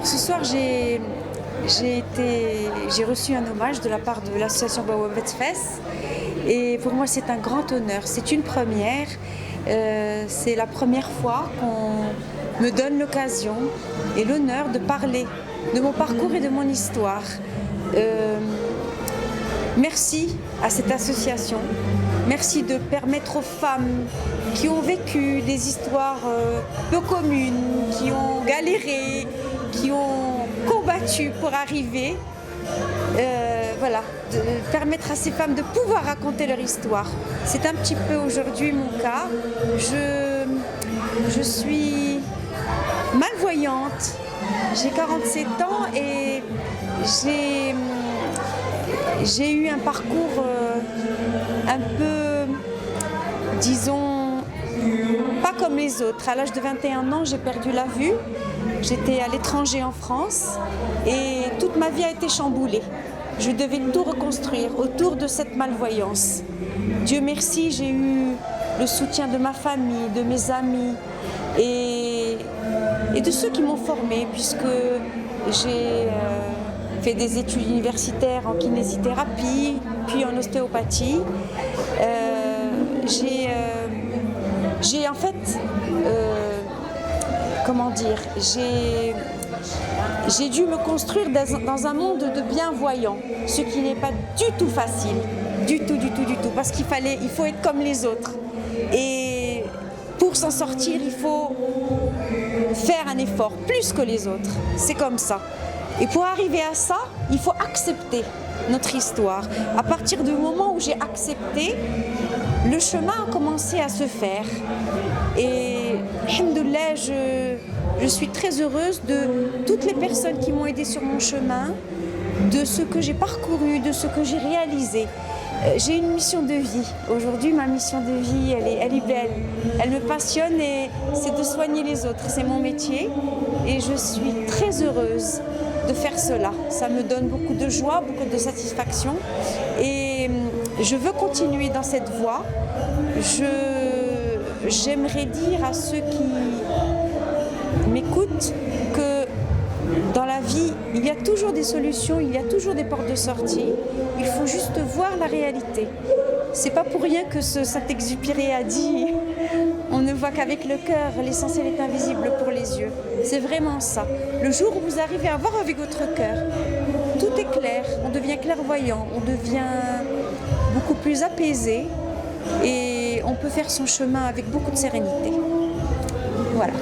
Alors ce soir, j'ai reçu un hommage de la part de l'association Bawabet Fès. Et pour moi, c'est un grand honneur. C'est une première. C'est la première fois qu'on me donne l'occasion et l'honneur de parler de mon parcours et de mon histoire. Merci à cette association. Merci de permettre aux femmes qui ont vécu des histoires peu communes, qui ont galéré, qui ont combattu pour arriver, de permettre à ces femmes de pouvoir raconter leur histoire. C'est un petit peu aujourd'hui mon cas. Je suis malvoyante, j'ai 47 ans et j'ai eu un parcours un peu, disons, pas comme les autres. À l'âge de 21 ans, j'ai perdu la vue. J'étais à l'étranger en France et toute ma vie a été chamboulée. Je devais tout reconstruire autour de cette malvoyance. Dieu merci, j'ai eu le soutien de ma famille, de mes amis et de ceux qui m'ont formée, puisque j'ai fait des études universitaires en kinésithérapie, puis en ostéopathie. J'ai en fait, j'ai dû me construire dans un monde de bienvoyants, ce qui n'est pas du tout facile, du tout, parce qu'il faut être comme les autres. Et pour s'en sortir, il faut faire un effort, plus que les autres. C'est comme ça. Et pour arriver à ça, il faut accepter notre histoire. À partir du moment où j'ai accepté, le chemin a commencé à se faire. Et, alhamdoulilah, je suis très heureuse de toutes les personnes qui m'ont aidée sur mon chemin, de ce que j'ai parcouru, de ce que j'ai réalisé. J'ai une mission de vie. Aujourd'hui, ma mission de vie, elle est belle. Elle me passionne et c'est de soigner les autres. C'est mon métier et je suis très heureuse de faire cela. Ça me donne beaucoup de joie, beaucoup de satisfaction et je veux continuer dans cette voie. J'aimerais dire à ceux qui m'écoutent que dans la vie, il y a toujours des solutions, il y a toujours des portes de sortie. Il faut juste voir la réalité. C'est pas pour rien que Saint-Exupéry a dit « On ne voit qu'avec le cœur, l'essentiel est invisible pour les yeux ». C'est vraiment ça. Le jour où vous arrivez à voir avec votre cœur, tout est clair, on devient clairvoyant, on devient beaucoup plus apaisé et on peut faire son chemin avec beaucoup de sérénité. Voilà.